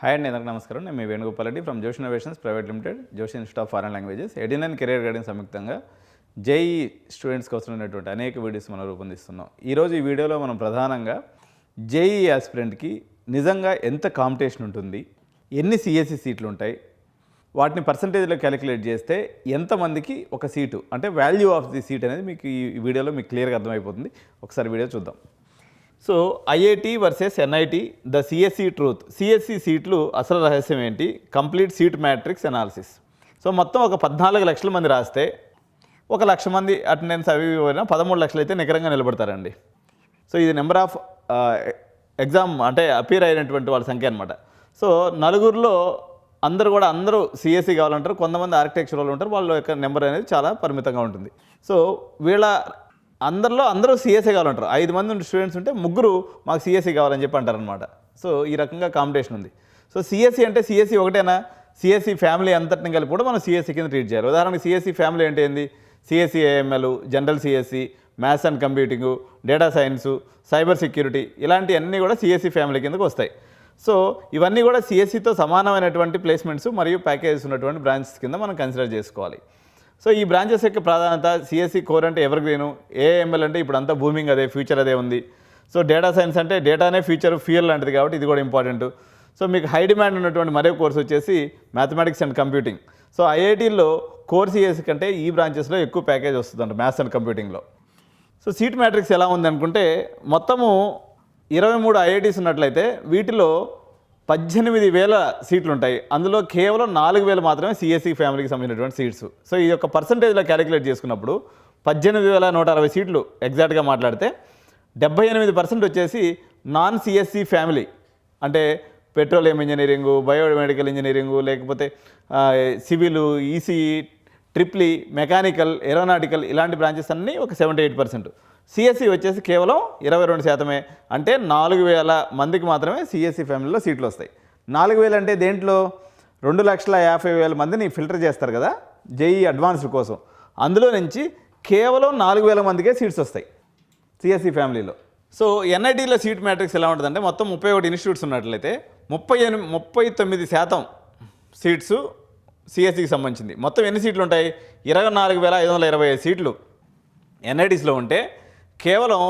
Hi అండి, అందరికీ నమస్కారం. నేను మీ వేణుగోపాల్ రెడ్డి ఫ్రమ్ జోష్ ఇన్నోవేషన్స్ ప్రైవేట్ లిమిటెడ్, జోష్ institute of foreign languages, 89 career guidance సంయుక్తంగా జేఈ స్టూడెంట్స్కి అవసరమైనటువంటి అనేక వీడియోస్ మనం రూపొందిస్తున్నాం. ఈరోజు ఈ వీడియోలో మనం ప్రధానంగా జేఈ ఆస్పిరెంట్కి నిజంగా ఎంత కాంపిటీషన్ ఉంటుంది, ఎన్ని సిఎస్సి సీట్లు ఉంటాయి, వాటిని పర్సంటేజ్లో క్యాలిక్యులేట్ చేస్తే ఎంతమందికి ఒక సీటు అంటే వాల్యూ ఆఫ్ ది సీట్ అనేది మీకు ఈ వీడియోలో మీకు క్లియర్గా అర్థమైపోతుంది. ఒకసారి వీడియో చూద్దాం. So IIT versus NIT the CSE truth. CSE సీట్లు అసలు రహస్యం ఏంటి, complete seat matrix analysis. So మొత్తం ఒక 14 లక్షల మంది రాస్తే 1 లక్ష మంది అటెండెన్స్ అవి పోయినా 13 లక్షలు అయితే నికరంగా నిలబడతారండి. సో ఇది నెంబర్ ఆఫ్ ఎగ్జామ్ అంటే అపీర్ అయినటువంటి వాళ్ళ సంఖ్య అనమాట. సో నలుగురిలో అందరూ సిఎస్సి కావాలంటారు, కొంతమంది ఆర్కిటెక్చర్ వాళ్ళు ఉంటారు, వాళ్ళ యొక్క నెంబర్ అనేది చాలా పరిమితంగా ఉంటుంది. సో అందరూ సిఎస్సి కావాలంటారు. 5 మంది స్టూడెంట్స్ ఉంటే 3 మాకు సిఎస్సి కావాలని చెప్పి అంటారనమాట. సో ఈ రకంగా కాంపిటీషన్ ఉంది. సో సిఎస్సి అంటే సిఎస్సి ఒకటేనా, సిఎస్సి ఫ్యామిలీ అంతటిని కలిపి కూడా మనం సిఎస్సి కింద ట్రీట్ చేయాలి. ఉదాహరణకి సిఎస్సి ఫ్యామిలీ అంటే ఏంది, CSE AML, general CSE, maths and computing, data science, cyber security, ఇలాంటివన్నీ కూడా సిఎస్సి ఫ్యామిలీ కిందకు వస్తాయి. సో ఇవన్నీ కూడా సిఎస్సితో సమానమైనటువంటి ప్లేస్మెంట్స్ మరియు ప్యాకేజెస్ ఉన్నటువంటి బ్రాంచెస్ కింద మనం కన్సిడర్ చేసుకోవాలి. సో ఈ బ్రాంచెస్ యొక్క ప్రాధాన్యత, సిఎస్సి కోర్ అంటే ఎవర్ గ్రీను, ఏఎంఎల్ అంటే ఇప్పుడు అంతా బూమింగ్ అదే, ఫ్యూచర్ అదే ఉంది. సో డేటా సైన్స్ అంటే డేటానే ఫ్యూచర్ ఫ్యూయల్ లాంటిది కాబట్టి ఇది కూడా ఇంపార్టెంట్. సో మీకు హై డిమాండ్ ఉన్నటువంటి మరో కోర్స్ వచ్చేసి మ్యాథమెటిక్స్ అండ్ కంప్యూటింగ్. సో ఐఐటీల్లో కోర్ సిఎస్సి కంటే ఈ బ్రాంచెస్లో ఎక్కువ ప్యాకేజ్ వస్తుందంట మ్యాథ్స్ అండ్ కంప్యూటింగ్లో. సో సీట్ మ్యాట్రిక్స్ ఎలా ఉంది అనుకుంటే మొత్తము 23 ఐఐటీస్ ఉన్నట్లయితే వీటిలో 18,000 సీట్లు ఉంటాయి. అందులో కేవలం 4,000 మాత్రమే సిఎస్సి ఫ్యామిలీకి సంబంధించినటువంటి సీట్స్. సో ఈ యొక్క పర్సంటేజ్లో క్యాలిక్యులేట్ చేసుకున్నప్పుడు 18,160 సీట్లు ఎగ్జాక్ట్గా మాట్లాడితే 78% వచ్చేసి నాన్ సిఎస్సి ఫ్యామిలీ అంటే పెట్రోలియం ఇంజనీరింగు, బయోమెడికల్ ఇంజనీరింగు, లేకపోతే civil, ECE, triple E, mechanical, aeronautical ఇలాంటి బ్రాంచెస్ అన్నీ ఒక 78%. సిఎస్సి వచ్చేసి కేవలం 22%. అంటే 4,000 మందికి మాత్రమే సిఎస్సి ఫ్యామిలీలో సీట్లు వస్తాయి. 4,000 అంటే దేంట్లో 2,50,000 మందిని ఫిల్టర్ చేస్తారు కదా జేఈ అడ్వాన్స్డ్ కోసం, అందులో నుంచి కేవలం 4,000 మందికే సీట్స్ వస్తాయి సిఎస్సి ఫ్యామిలీలో. సో ఎన్ఐటీలో సీట్ మ్యాట్రిక్స్ ఎలా ఉంటుందంటే మొత్తం 31 ఇన్స్టిట్యూట్స్ ఉన్నట్లయితే 39% సీట్స్ సిఎస్సికి సంబంధించింది. మొత్తం ఎన్ని సీట్లు ఉంటాయి, 24,525 సీట్లు ఎన్ఐటీస్లో ఉంటే కేవలం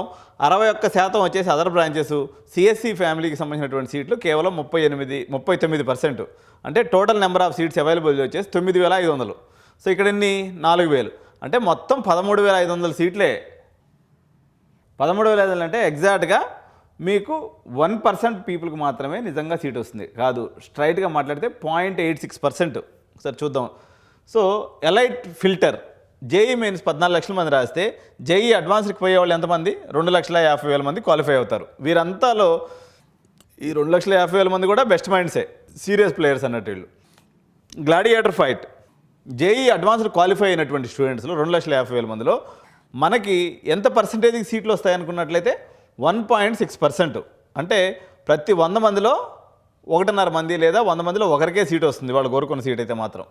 61% వచ్చేసి అదర్ బ్రాంచెస్, సిఎస్సి ఫ్యామిలీకి సంబంధించినటువంటి సీట్లు కేవలం 39%. అంటే total number of seats available వచ్చేసి 9,500. సో ఇక్కడ ఎన్ని 4,000 అంటే మొత్తం 13,500 సీట్లే. 13,500 అంటే ఎగ్జాక్ట్గా మీకు 1% పీపుల్కి మాత్రమే నిజంగా సీట్ వస్తుంది. కాదు, స్ట్రైట్గా మాట్లాడితే 0.86%. ఒకసారి చూద్దాం. So elite filter JEE mains 14 లక్షల మంది రాస్తే జేఈ అడ్వాన్స్డ్కి పోయే వాళ్ళు ఎంతమంది, 2,50,000 మంది క్వాలిఫై అవుతారు. వీరంతాలో ఈ 2,50,000 మంది కూడా బెస్ట్ మైండ్సే, సీరియస్ ప్లేయర్స్ అన్నట్టు వీళ్ళు. Gladiator fight JEE advanced qualify అయినటువంటి స్టూడెంట్స్లో 2,50,000 మందిలో మనకి ఎంత పర్సంటేజ్కి సీట్లు వస్తాయనుకున్నట్లయితే 1.6%. అంటే ప్రతి 100 మందిలో 1.5 మంది లేదా 100 మందిలో ఒకరికే సీట్ వస్తుంది, వాళ్ళు కోరుకున్న సీట్ అయితే మాత్రం.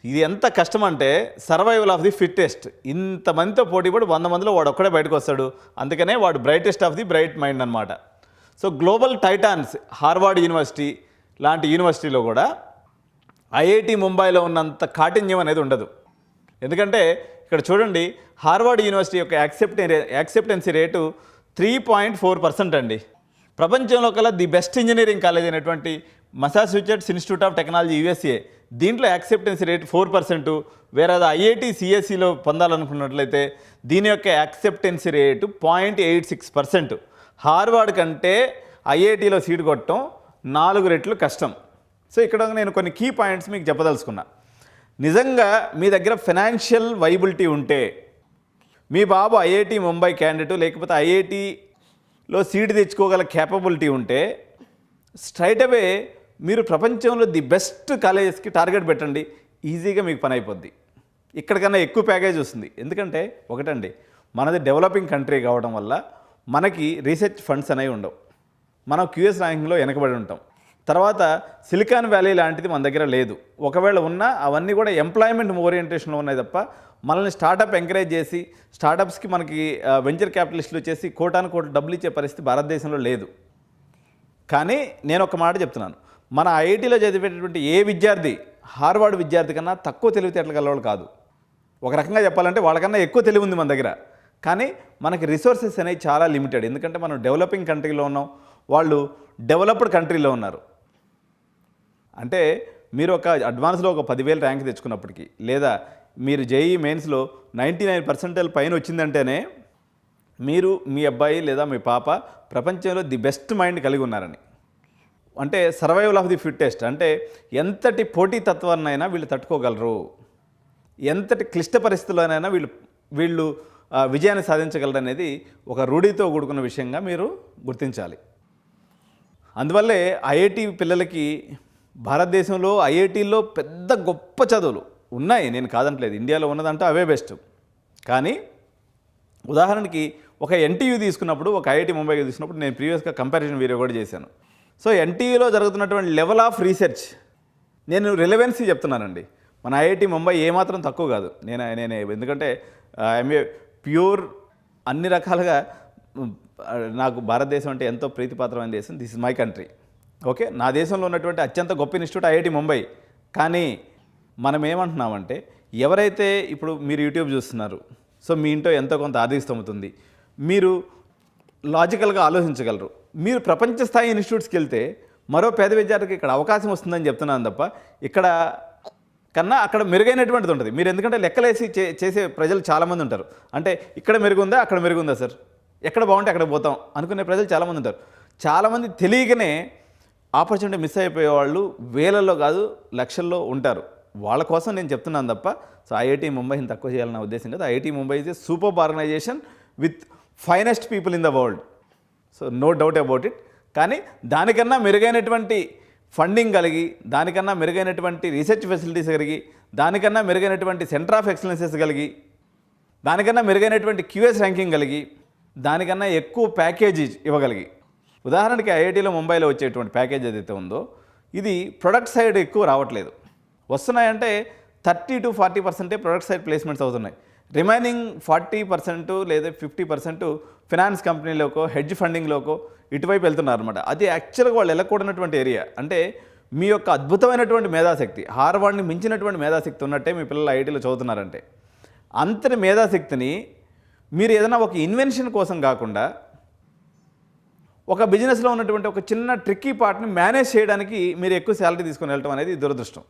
ఇది ఎంత కష్టం అంటే సర్వైవల్ ఆఫ్ ది ఫిట్టెస్ట్. ఇంతమందితో పోటీపడి 100 మందిలో వాడు ఒక్కడే బయటకు వస్తాడు. అందుకనే వాడు brightest of the bright mind అనమాట. So global titans Harvard university లాంటి యూనివర్సిటీలో కూడా ఐఐటి ముంబైలో ఉన్నంత కాఠిన్యం అనేది ఉండదు. ఎందుకంటే ఇక్కడ చూడండి, హార్వర్డ్ యూనివర్సిటీ యొక్క యాక్సెప్టెన్సీ రేటు 3.4% అండి. ప్రపంచంలో కల్లా ది బెస్ట్ ఇంజనీరింగ్ కాలేజ్ అయినటువంటి Massachusetts institute of technology USA, దీంట్లో యాక్సెప్టెన్సీ రేట్ 4%. వేరే ఐఐటి సిఎస్సిలో పొందాలనుకున్నట్లయితే దీని యొక్క యాక్సెప్టెన్సీ రేటు 0.86%. హార్వర్డ్ కంటే ఐఐటిలో సీటు కొట్టడం 4 రెట్లు కష్టం. సో ఇక్కడ నేను కొన్ని కీ పాయింట్స్ మీకు చెప్పదలుచుకున్నా. నిజంగా మీ దగ్గర ఫైనాన్షియల్ వైబిలిటీ ఉంటే, మీ బాబు ఐఐటి ముంబై క్యాండిడేట్ లేకపోతే ఐఐటిలో సీటు తెచ్చుకోగల క్యాపబిలిటీ ఉంటే స్ట్రైట్ అవే మీరు ప్రపంచంలో ది బెస్ట్ కాలేజెస్కి టార్గెట్ పెట్టండి, ఈజీగా మీకు పని అయిపోద్ది. ఇక్కడికన్నా ఎక్కువ ప్యాకేజ్ వస్తుంది. ఎందుకంటే ఒకటండి, మనది డెవలపింగ్ కంట్రీ కావడం వల్ల మనకి రీసెర్చ్ ఫండ్స్ అనేవి ఉండవు. మనం క్యూఎస్ ర్యాంకింగ్లో వెనకబడి ఉంటాం. తర్వాత సిలికాన్ వ్యాలీ లాంటిది మన దగ్గర లేదు. ఒకవేళ ఉన్నా అవన్నీ కూడా ఎంప్లాయ్మెంట్ ఓరియంటేషన్లో ఉన్నాయి తప్ప మనల్ని స్టార్టప్ ఎంకరేజ్ చేసి స్టార్టప్స్కి మనకి వెంచర్ క్యాపిటలిస్టులు వచ్చేసి కోటాను కోట్లు డబ్బులు ఇచ్చే పరిస్థితి భారతదేశంలో లేదు. కానీ నేను ఒక మాట చెప్తున్నాను, మన ఐఐటీలో చదివేటటువంటి ఏ విద్యార్థి హార్వర్డ్ విద్యార్థి కన్నా తక్కువ తెలివితేటలు గలవాళ్ళు కాదు. ఒక రకంగా చెప్పాలంటే వాళ్ళకన్నా ఎక్కువ తెలివి ఉంది మన దగ్గర. కానీ మనకి రిసోర్సెస్ అనేవి చాలా లిమిటెడ్. ఎందుకంటే మనం డెవలపింగ్ కంట్రీలో ఉన్నాం, వాళ్ళు డెవలప్డ్ కంట్రీలో ఉన్నారు. అంటే మీరు ఒక అడ్వాన్స్లో ఒక 10,000 ర్యాంక్ తెచ్చుకున్నప్పటికీ, లేదా మీరు జేఈ మెయిన్స్లో 99% పైన వచ్చిందంటేనే మీరు మీ అబ్బాయి లేదా మీ పాప ప్రపంచంలో ది బెస్ట్ మైండ్ కలిగి ఉన్నారని. అంటే సర్వైవల్ ఆఫ్ ది ఫిట్టెస్ట్. అంటే ఎంతటి పోటీతత్వాన్నైనా వీళ్ళు తట్టుకోగలరు, ఎంతటి క్లిష్ట పరిస్థితుల్లోనైనా వీళ్ళు విజయాన్ని సాధించగలరు అనేది ఒక రూఢితో కూడుకున్న విషయంగా మీరు గుర్తించాలి. అందువల్లే ఐఐటి పిల్లలకి భారతదేశంలో ఐఐటీల్లో పెద్ద గొప్ప చదువులు ఉన్నాయి, నేను కాదంటలేదు. ఇండియాలో ఉన్నదంటే అవే బెస్ట్. కానీ ఉదాహరణకి ఒక ఎన్టీయూ తీసుకున్నప్పుడు, ఒక ఐఐటి ముంబైకి తీసుకున్నప్పుడు నేను ప్రీవియస్గా కంపారిజన్ వీడియో కూడా చేశాను. సో ఎన్టీయూలో జరుగుతున్నటువంటి లెవెల్ ఆఫ్ రీసెర్చ్, నేను రిలవెన్సీ చెప్తున్నానండి. మన ఐఐటి ముంబై ఏమాత్రం తక్కువ కాదు. నేను ఎందుకంటే ఐఎమ్ ఏ ప్యూర్ అన్ని రకాలుగా నాకు భారతదేశం అంటే ఎంతో ప్రీతిపాత్రమైన దేశం. This is my country. Okay, నా దేశంలో ఉన్నటువంటి అత్యంత గొప్ప ఇన్స్టిట్యూట్ ఐఐటి ముంబై. కానీ మనం ఏమంటున్నామంటే, ఎవరైతే ఇప్పుడు మీరు యూట్యూబ్ చూస్తున్నారు, సో మీ ఇంట్లో ఎంతో కొంత ఆర్థిక స్తోమత ఉంది, మీరు లాజికల్గా ఆలోచించగలరు, మీరు ప్రపంచ స్థాయి ఇన్స్టిట్యూట్స్కి వెళ్తే మరో పేద విద్యార్థికి ఇక్కడ అవకాశం వస్తుందని చెప్తున్నాను తప్ప, ఇక్కడ కన్నా అక్కడ మెరుగైనటువంటిది ఉంటుంది. మీరు ఎందుకంటే లెక్కలేసి చేసే ప్రజలు చాలామంది ఉంటారు. అంటే ఇక్కడ మెరుగుందా, అక్కడ మెరుగుందా సార్, ఎక్కడ బాగుంటే అక్కడ పోతాం అనుకునే ప్రజలు చాలామంది ఉంటారు. చాలామంది తెలియకనే ఆపర్చునిటీ మిస్ అయిపోయే వాళ్ళు వేలల్లో కాదు లక్షల్లో ఉంటారు. వాళ్ళ కోసం నేను చెప్తున్నాను తప్ప, సో ఐఐటి ముంబైని తక్కువ చేయాలన్న ఉద్దేశం కదా. IIT Mumbai is a super organisation with finest people in the world, so no doubt about it. కానీ దానికన్నా మెరుగైనటువంటి ఫండింగ్ కలిగి, దానికన్నా మెరుగైనటువంటి రీసెర్చ్ ఫెసిలిటీస్ కలిగి, దానికన్నా మెరుగైనటువంటి సెంటర్ ఆఫ్ ఎక్సలెన్సెస్ కలిగి, దానికన్నా మెరుగైనటువంటి క్యూఎస్ ర్యాంకింగ్ కలిగి, దానికన్నా ఎక్కువ ప్యాకేజీ ఇవ్వగలిగి, ఉదాహరణకి ఐఐటీలో ముంబైలో వచ్చేటువంటి ప్యాకేజ్ ఏదైతే ఉందో ఇది ప్రొడక్ట్ సైడ్ ఎక్కువ రావట్లేదు. వస్తున్నాయంటే 30 to 40% ప్రొడక్ట్ సైడ్ ప్లేస్మెంట్స్ అవుతున్నాయి. రిమైనింగ్ 40% లేదా 50% ఫినాన్స్ కంపెనీలోకో హెడ్జ్ ఫండింగ్లోకో ఇటువైపు వెళ్తున్నారు అనమాట. అది యాక్చువల్గా వాళ్ళు వెళ్ళకూడనటువంటి ఏరియా. అంటే మీ యొక్క అద్భుతమైనటువంటి మేధాశక్తి, హార్వర్డ్ని మించినటువంటి మేధాశక్తి ఉన్నట్టే మీ పిల్లలు ఐఐటీలో చదువుతున్నారంటే, అంతటి మేధాశక్తిని మీరు ఏదైనా ఒక ఇన్వెన్షన్ కోసం కాకుండా ఒక బిజినెస్లో ఉన్నటువంటి ఒక చిన్న ట్రిక్కీ పార్ట్ని మేనేజ్ చేయడానికి మీరు ఎక్కువ శాలరీ తీసుకొని వెళ్ళటం అనేది దురదృష్టం.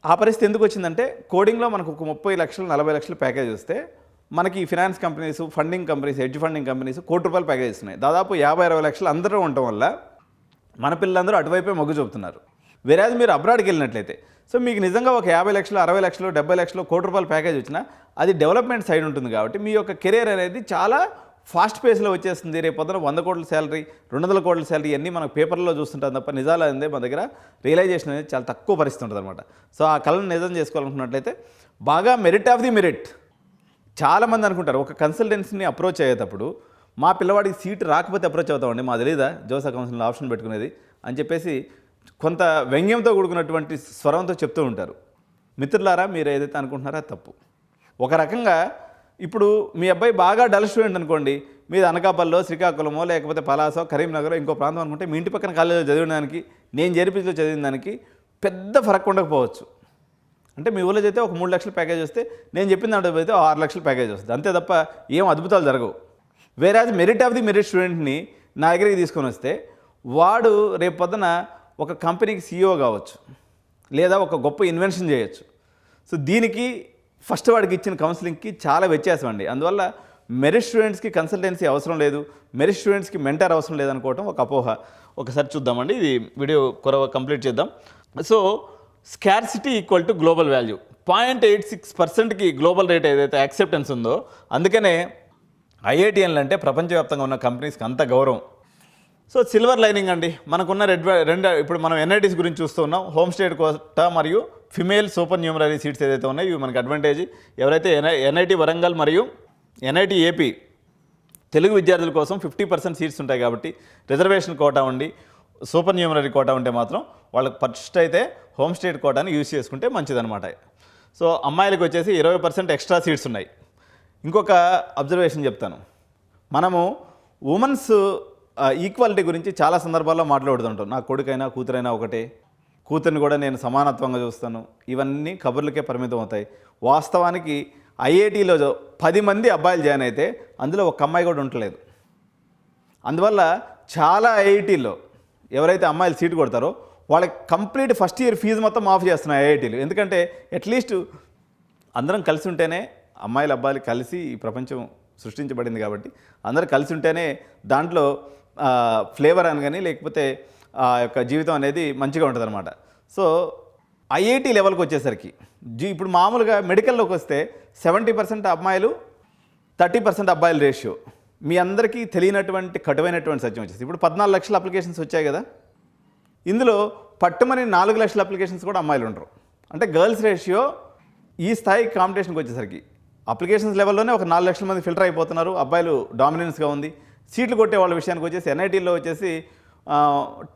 ఆ పరిస్థితి ఎందుకు వచ్చిందంటే, కోడింగ్లో మనకు ఒక 30 లక్షలు 40 లక్షలు ప్యాకేజ్ వస్తే, మనకి finance companies, funding companies, hedge funding companies ₹1 package ఇస్తున్నాయి. దాదాపు 50-60 లక్షలు అందరూ ఉండటం వల్ల మన పిల్లలందరూ అటువైపే మొగ్గు చూపుతున్నారు. వేరేది మీరు అబ్రాడ్కి వెళ్ళినట్లయితే, సో మీకు నిజంగా ఒక 50 లక్షలు 60 లక్షలు 70 లక్షలు ₹1 ప్యాకేజ్ వచ్చినా అది డెవలప్మెంట్ సైడ్ ఉంటుంది. కాబట్టి మీ యొక్క కెరీర్ అనేది చాలా ఫాస్ట్ పేస్లో వచ్చేస్తుంది. రేపు పొద్దున 100 కోట్ల శాలరీ, 200 కోట్ల శాలరీ అన్నీ మనం పేపర్లో చూస్తుంటాం తప్ప నిజాలు అనేది మన దగ్గర రియలైజేషన్ అనేది చాలా తక్కువ పరిస్థితి ఉంటుంది అనమాట. సో ఆ కళను నిజం చేసుకోవాలనుకున్నట్లయితే బాగా మెరిట్ ఆఫ్ ది మెరిట్. చాలామంది అనుకుంటారు ఒక కన్సల్టెన్సీని అప్రోచ్ అయ్యేటప్పుడు, మా పిల్లవాడికి సీట్ రాకపోతే అప్రోచ్ అవుతామండి, మా తెలీదా జోసా కౌన్సిల్లో ఆప్షన్ పెట్టుకునేది అని చెప్పేసి కొంత వ్యంగ్యంతో కూడుకున్నటువంటి స్వరంతో చెప్తూ ఉంటారు. మిత్రులారా, మీరు ఏదైతే అనుకుంటున్నారో అది తప్పు. ఒక రకంగా ఇప్పుడు మీ అబ్బాయి బాగా డల్ స్టూడెంట్ అనుకోండి, మీది అనకాపల్లో, శ్రీకాకుళమో, లేకపోతే పలాసో, కరీంనగర్, ఇంకో ప్రాంతం అనుకుంటే, మీ ఇంటి పక్కన కాలేజీలో చదివిన దానికి నేను జేపీలో చదివిన దానికి పెద్ద ఫరక్ ఉండకపోవచ్చు. అంటే మీ ఊళ్ళో అయితే ఒక 3 లక్షల ప్యాకేజ్ వస్తే, నేను చెప్పిన దాంట్లో అయితే 6 లక్షల ప్యాకేజ్ వస్తుంది, అంతే తప్ప ఏం అద్భుతాలు జరగవు. వేరే అది మెరిట్ ఆఫ్ ది మెరిట్ స్టూడెంట్ని నా దగ్గరికి తీసుకొని వస్తే, వాడు రేపు పొద్దున ఒక కంపెనీకి సీఈఓ కావచ్చు, లేదా ఒక గొప్ప ఇన్వెన్షన్ చేయొచ్చు. సో దీనికి ఫస్ట్ వాడికి ఇచ్చిన కౌన్సిలింగ్కి చాలా వ్యత్యాసం అండి. అందువల్ల మెరిట్ స్టూడెంట్స్కి కన్సల్టెన్సీ అవసరం లేదు, మెరిట్ స్టూడెంట్స్కి మెంటర్ అవసరం లేదనుకోవటం ఒక అపోహ. ఒకసారి చూద్దామండి, ఇది వీడియో కంప్లీట్ చేద్దాం. So scarcity equal to global value. 0.86%కి గ్లోబల్ రేట్ ఏదైతే యాక్సెప్టెన్స్ ఉందో, అందుకనే ఐఐటిఎన్లు అంటే ప్రపంచవ్యాప్తంగా ఉన్న కంపెనీస్కి అంత గౌరవం. సో సిల్వర్ లైనింగ్ అండి, మనకున్న రెండు ఇప్పుడు మనం ఎన్ఐటీస్ గురించి చూస్తూ ఉన్నాం. హోమ్ స్టేట్ కోటా మరియు ఫిమేల్ సూపర్ న్యూమరీ సీట్స్ ఏదైతే ఉన్నాయో ఇవి మనకు అడ్వాంటేజ్. ఎవరైతే ఎన్ఐటి వరంగల్ మరియు ఎన్ఐటి ఏపీ తెలుగు విద్యార్థుల కోసం 50% సీట్స్ ఉంటాయి కాబట్టి, రిజర్వేషన్ కోటా ఉండి సూపర్ న్యూమరీ కోటా ఉంటే మాత్రం వాళ్ళకి ఫస్ట్ అయితే హోమ్ స్టేట్ కోటాని యూజ్ చేసుకుంటే మంచిదన్నమాట. సో అమ్మాయిలకు వచ్చేసి 20% ఎక్స్ట్రా సీట్స్ ఉన్నాయి. ఇంకొక అబ్జర్వేషన్ చెప్తాను, మనము ఉమెన్స్ ఈక్వాలిటీ గురించి చాలా సందర్భాల్లో మాట్లాడుతుంటాం. నా కొడుకైనా కూతురైనా ఒకటే, కూతురిని కూడా నేను సమానత్వంగా చూస్తాను. ఇవన్నీ కబుర్లకే పరిమితం అవుతాయి. వాస్తవానికి ఐఐటీలో 10 మంది అబ్బాయిలు జాయిన్ అయితే అందులో ఒక అమ్మాయి కూడా ఉండలేదు. అందువల్ల చాలా ఐఐటీల్లో ఎవరైతే అమ్మాయిలు సీటు కొడతారో వాళ్ళకి కంప్లీట్ ఫస్ట్ ఇయర్ ఫీజు మొత్తం మాఫ్ చేస్తున్నాయి ఐఐటీలు. ఎందుకంటే అట్లీస్ట్ అందరం కలిసి ఉంటేనే, అమ్మాయిలు అబ్బాయిలు కలిసి ఈ ప్రపంచం సృష్టించబడింది కాబట్టి అందరూ కలిసి ఉంటేనే దాంట్లో ఫ్లేవర్ అని కానీ లేకపోతే ఆ యొక్క జీవితం అనేది మంచిగా ఉంటుంది అనమాట. సో ఐఐటీ లెవెల్కి వచ్చేసరికి ఇప్పుడు మామూలుగా మెడికల్లోకి వస్తే 70% అమ్మాయిలు 30% అబ్బాయిల రేషియో. మీ అందరికీ తెలియనటువంటి కటువైనటువంటి సత్యం వచ్చేసి ఇప్పుడు 14 లక్షల అప్లికేషన్స్ వచ్చాయి కదా, ఇందులో పట్టుమని 4 లక్షల అప్లికేషన్స్ కూడా అమ్మాయిలు ఉండరు. అంటే గర్ల్స్ రేషియో ఈ స్థాయి కాంపిటీషన్కి వచ్చేసరికి అప్లికేషన్స్ లెవెల్లోనే ఒక 4 లక్షల మంది ఫిల్టర్ అయిపోతున్నారు. అబ్బాయిలు డామినెన్స్గా ఉంది. సీట్లు కొట్టే వాళ్ళ విషయానికి వచ్చేసి ఎన్ఐటీలో వచ్చేసి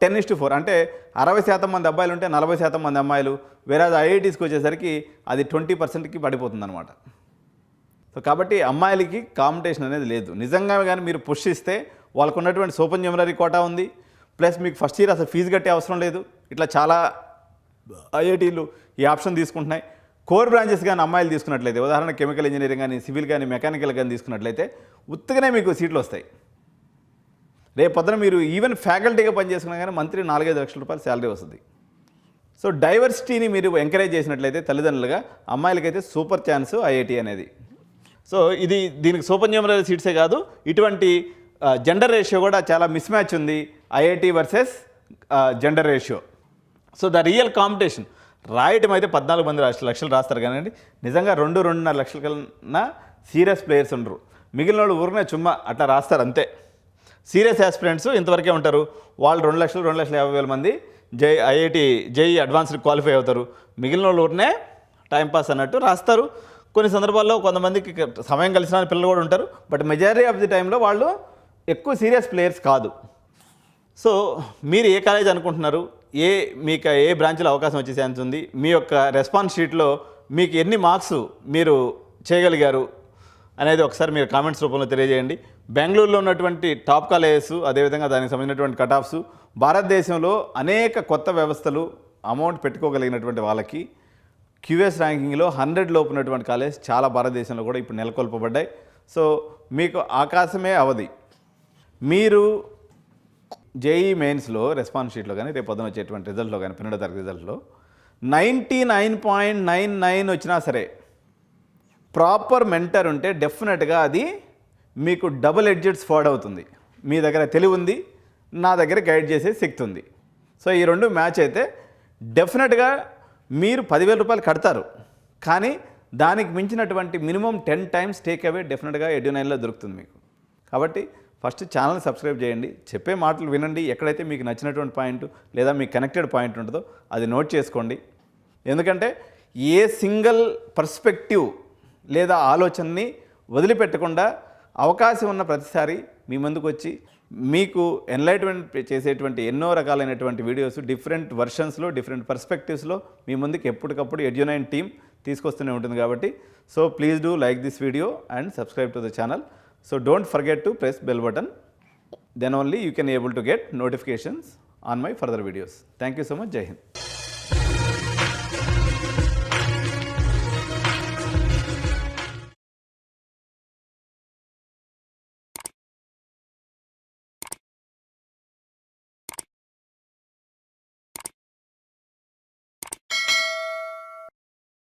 10:4 అంటే 60% మంది అబ్బాయిలు ఉంటే 40% మంది అమ్మాయిలు. వేరే ఐఐటీస్కి వచ్చేసరికి అది 20%కి పడిపోతుంది అనమాట. సో కాబట్టి అమ్మాయిలకి కాంపిటీషన్ అనేది లేదు. నిజంగా కానీ మీరు పుష్ ఇస్తే వాళ్ళకు ఉన్నటువంటి సూపర్ న్యూమరీ కోటా ఉంది, ప్లస్ మీకు ఫస్ట్ ఇయర్ అసలు ఫీజు కట్టే అవసరం లేదు. ఇట్లా చాలా ఐఐటీలు ఈ ఆప్షన్ తీసుకుంటున్నాయి. కోర్ బ్రాంచెస్ కానీ అమ్మాయిలు తీసుకున్నట్లయితే, ఉదాహరణ కెమికల్ ఇంజనీరింగ్ కానీ సివిల్ కానీ మెకానికల్ కానీ తీసుకున్నట్లయితే ఉత్తగానే మీకు సీట్లు వస్తాయి. రేపు పొద్దున మీరు ఈవెన్ ఫ్యాకల్టీగా పనిచేసుకున్నా కానీ మంత్లీ 4-5 లక్షల రూపాయలు శాలరీ వస్తుంది. సో డైవర్సిటీని మీరు ఎంకరేజ్ చేసినట్లయితే తల్లిదండ్రులుగా అమ్మాయిలకైతే సూపర్ ఛాన్స్ ఐఐటీ అనేది. సో దీనికి సూపర్ న్యూమరీ సీట్సే కాదు, ఇటువంటి జెండర్ రేషియో కూడా చాలా మిస్ మ్యాచ్ ఉంది IIT versus gender ratio. So the real competition రాయటం అయితే 14 మంది లక్షలు రాస్తారు కానీ నిజంగా 2-2.5 లక్షల కన్నా సీరియస్ ప్లేయర్స్ ఉండరు. మిగిలిన వాళ్ళు ఊరినే చుమ్మా అట్లా రాస్తారు అంతే. సీరియస్ ఆస్పిరెంట్స్ ఇంతవరకే ఉంటారు. వాళ్ళు 2,50,000 మంది ఐఐటీ జేఈ అడ్వాన్స్డ్ క్వాలిఫై అవుతారు. మిగిలిన వాళ్ళు ఊరినే టైంపాస్ అన్నట్టు రాస్తారు. కొన్ని సందర్భాల్లో కొంతమందికి సమయం కలిసిన పిల్లలు కూడా ఉంటారు. బట్ మెజారిటీ ఆఫ్ ది టైంలో వాళ్ళు ఎక్కువ సీరియస్ ప్లేయర్స్ కాదు. సో మీరు ఏ కాలేజ్ అనుకుంటున్నారు, మీకు ఏ బ్రాంచ్లో అవకాశం వచ్చే ఛాన్స్ ఉంది, మీ యొక్క రెస్పాన్స్ షీట్లో మీకు ఎన్ని మార్క్స్ మీరు చేయగలిగారు అనేది ఒకసారి మీరు కామెంట్స్ రూపంలో తెలియజేయండి. బెంగళూరులో ఉన్నటువంటి టాప్ కాలేజెస్, అదేవిధంగా దానికి సంబంధించినటువంటి కటాఫ్స్, భారతదేశంలో అనేక కొత్త వ్యవస్థలు అమౌంట్ పెట్టుకోగలిగినటువంటి వాళ్ళకి క్యూఎస్ ర్యాంకింగ్లో 100 లోపు ఉన్నటువంటి కాలేజ్ చాలా భారతదేశంలో కూడా ఇప్పుడు నెలకొల్పబడ్డాయి. సో మీకు ఆకాశమే అవధి. మీరు జేఈ మెయిన్స్లో రెస్పాన్స్ షీట్లో కానీ రేపు పొద్దున వచ్చేటువంటి రిజల్ట్లో కానీ 12వ తరగతి రిజల్ట్లో 99.99 వచ్చినా సరే ప్రాపర్ మెంటర్ ఉంటే డెఫినెట్గా అది మీకు డబుల్ ఎడ్జెడ్ స్వాడ్ అవుతుంది. మీ దగ్గర తెలివి ఉంది, నా దగ్గర గైడ్ చేసే శక్తి ఉంది. సో ఈ రెండు మ్యాచ్ అయితే డెఫినెట్గా మీరు 10,000 రూపాయలు కడతారు, కానీ దానికి మించినటువంటి మినిమం 10 టైమ్స్ టేక్ అవే డెఫినెట్గా ఎడ్యునైన్లో దొరుకుతుంది మీకు. కాబట్టి ఫస్ట్ ఛానల్ సబ్స్క్రైబ్ చేయండి, చెప్పే మాటలు వినండి, ఎక్కడైతే మీకు నచ్చినటువంటి పాయింట్ లేదా మీకు కనెక్టెడ్ పాయింట్ ఉంటుందో అది నోట్ చేసుకోండి. ఎందుకంటే ఏ సింగిల్ పర్స్పెక్టివ్ లేదా ఆలోచనని వదిలిపెట్టకుండా అవకాశం ఉన్న ప్రతిసారి మీ ముందుకు వచ్చి మీకు ఎన్లైట్మెంట్ చేసేటువంటి ఎన్నో రకాలైనటువంటి వీడియోస్ డిఫరెంట్ వర్షన్స్లో డిఫరెంట్ పర్స్పెక్టివ్స్లో మీ ముందుకు ఎప్పటికప్పుడు ఎడ్యునైన్ టీమ్ తీసుకొస్తూనే ఉంటుంది. కాబట్టి so please do like this video and subscribe to the channel. So don't forget to press bell button, then only you can able to get notifications on my further videos. Thank you so much. Jai Hind.